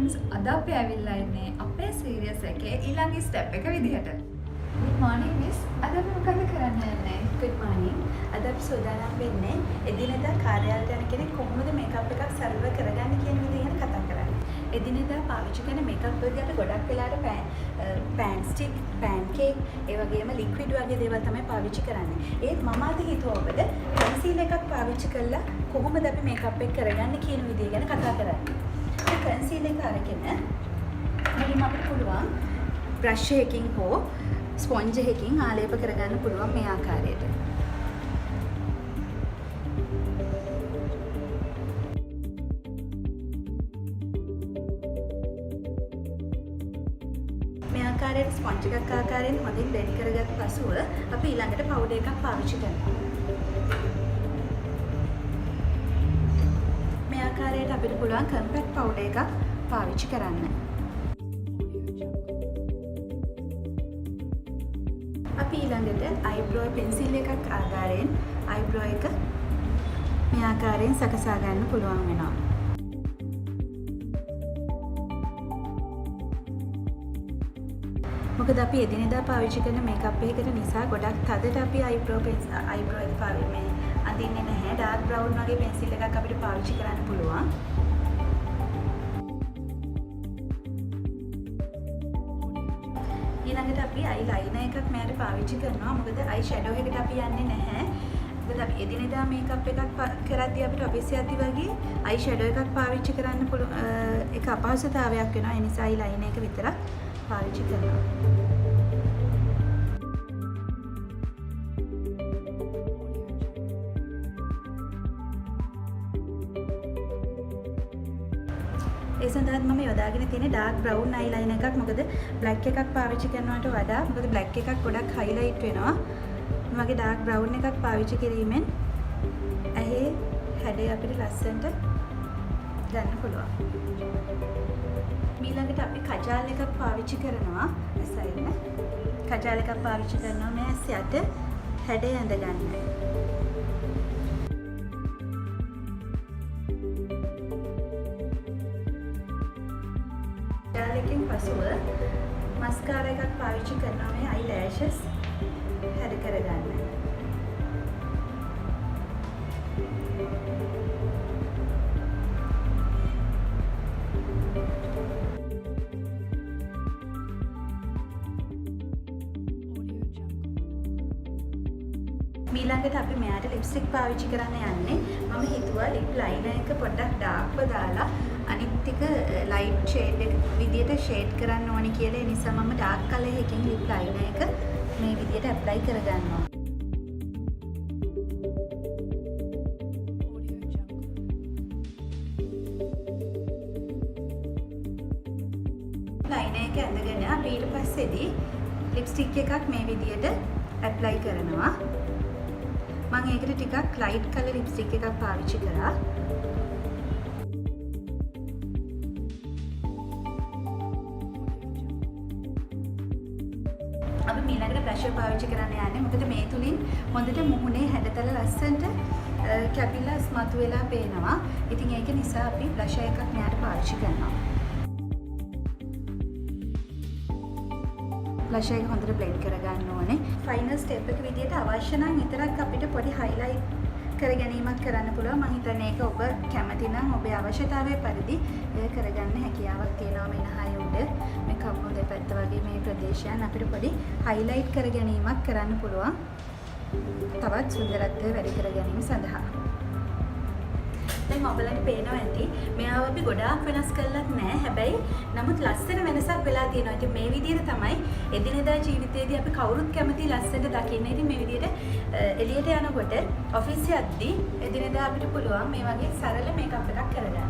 friends, අද අපි ඇවිල්ලා ඉන්නේ අපේ සීරියස් එකේ ඊළඟ ස්ටෙප් එක විදිහට. Good morning miss. අද අපි මොකද කරන්න යන්නේ? Good morning. අද අපි සූදානම් වෙන්නේ එදිනෙදා කාර්යාලයට යන කෙනෙක් කොහොමද මේකප් එකක් සරලව කරගන්නේ කියන විදිහ ගැන කතා කරන්නේ. එදිනෙදා පාවිච්චි කරන මේකප් වලදී අපි ගොඩක් වෙලාවට පෑන් ස්ටික්, පෑන් කේක්, ඒ වගේම ලික්විඩ් වගේ දේවල් තමයි පාවිච්චි කරන්නේ. ඒත් මම අද හිතුවා ඔබට කන්සීලර් එකක් පාවිච්චි කරලා කොහොමද අපි මේකප් එක කරගන්නේ කියන විදිහ ගැන කතා කරන්නේ. කන්සීලර් එක අරගෙන මුලින්ම අපිට පුළුවන් බ්‍රෂ් එකකින් හෝ ස්පොන්ජ් එකකින් ආලේප කරගන්න පුළුවන් මේ ආකාරයට. මේ ආකාරයට ස්පොන්ජ් එකක් ආකාරයෙන් හොඳින් බ්ලෙන්ඩ් කරගත් පසුව අපි ඊළඟට පවුඩර් එකක් පාවිච්චි කරනවා. මේ ආකාරයට අපිට පුළුවන් කම්පැක්ට් පවුඩර් එකක් පාවිච්චි කරන්න. අපි ඊළඟට අයිබ්‍රෝ පෙන්සිල් එකක් ආකාරයෙන් අයිබ්‍රෝ එක මේ ආකාරයෙන් සකසා ගන්න පුළුවන් වෙනවා. මොකද අපි එදිනෙදා පාවිච්චි කරන මේකප් එකකට නිසා ගොඩක් තදට අපි අයිබ්‍රෝ එක පාවිච්චි අඳින්නේ නැහැ. ඩාර්ක් බ්‍රවුන් වගේ පෙන්සිල් එකක් අපිට පාවිච්චි කරන්න පුළුවන්. ඊළඟට අපි අයි ලයිනර් එකක් මෙයාට පාවිච්චි කරනවා. මොකද අයි ෂැඩෝ එකට අපි යන්නේ නැහැ. මොකද අපි එදිනෙදා මේකප් එකක් කරද්දී අපිට ඔෆිස් යද්දී වගේ අයි ෂැඩෝ එකක් පාවිච්චි කරන්න පුළුවන් එක අපහසුතාවයක් වෙනවා. ඒ නිසා අයි ලයිනර් එක විතරක් පාවිච්චි කරනවා. ඒ සඳහාත් මම යොදාගෙන තියෙන ඩාර්ක් බ්‍රවුන් අයිලයිනර් එකක්. මොකද බ්ලැක් එකක් පාවිච්චි කරනවට වඩා මොකද බ්ලැක් එකක් ගොඩක් හයිලයිට් වෙනවා. මේ වගේ ඩාර්ක් බ්‍රවුන් එකක් පාවිච්චි කිරීමෙන් ඇහි හැඩය අපිට ලස්සනට ගන්න පුළුවන්. ඊළඟට අපි කජාල් එකක් පාවිච්චි කරනවා. ඇසයින්න කජාල් එකක් පාවිච්චි කරනවා මේ ඇස් යට හැඩය ඇඳ ගන්න. කජාලකින් පසුව මස්කාරා එකක් පාවිච්චි කරනවා මේ අයි ලෑෂස් හැඩ කරගන්න. ඊළඟට අපි මෙයාට ලිප්ස්ටික් පාවිච්චි කරන්න යන්නේ. මම හිතුවා ලිප් ලයිනර් එක පොඩ්ඩක් ඩාර්ක්ව දාලා අනිත් ටික ලයිට් ෂේඩ් එක විදියට ෂේඩ් කරන්න ඕනි කියලා. ඒ නිසා මම ඩාර්ක් කලර් එකකින් ලිප් ලයිනර් එක මේ විදියට ඇප්ලයි කරගන්නවා. ලයිනර් එක ඇඳගෙන අපි ඊට පස්සේදී ලිප්ස්ටික් එකක් මේ විදියට ඇප්ලයි කරනවා. මම ඒකට ටිකක් ලයිට් කලර් ලිප්ස්ටික් එකක් පාවිච්චි කරා. අපි ඊළඟට බ්ලෂර් පාවිච්චි කරන්න යන්නේ. මොකද මේ තුලින් හොඳට මුහුණේ හැඩතල ලස්සනට කැපිලා ස්මතු වෙලා පේනවා. ඉතින් ඒක නිසා අපි බ්ලෂර් එකක් මෙයාට පාවිච්චි කරනවා. බ්ලෂර් එක හොඳට බ්ලෙන්ඩ් කරගන්න ඕනේ. ෆයිනල් ස්ටෙප් එක විදියට අවශ්‍ය නම් විතරක් අපිට පොඩි හයිලයිට් කර ගැනීමක් කරන්න පුළුවන්. මම හිතන්නේ ඒක ඔබ කැමති නම් ඔබේ අවශ්‍යතාවය පරිදි ඒක කරගන්න හැකියාවක් තියෙනවා. මෙනහය උඩ මේ කකුල් දෙපැත්ත වගේ මේ ප්‍රදේශයන් අපිට පොඩි හයිලයිට් කර ගැනීමක් කරන්න පුළුවන්. තවත් සුන්දරත්වය වැඩි කර ගැනීම සඳහා. දැන් ඔයගලන්ට පේනවා ඇති මෙයාව අපි ගොඩාක් වෙනස් කරලත් නෑ. හැබැයි නමුත් ලස්සන වෙනසක් වෙලා තියෙනවා. ඉතින් මේ විදිහට තමයි එදිනෙදා ජීවිතයේදී අපි කවුරුත් කැමති ලස්සනට දකින්න. ඉතින් මේ විදිහට එළියට යනකොට ඔෆිස් යද්දී එදිනෙදා අපිට පුළුවන් මේ වගේ සරල මේකප් එකක් කරගන්න.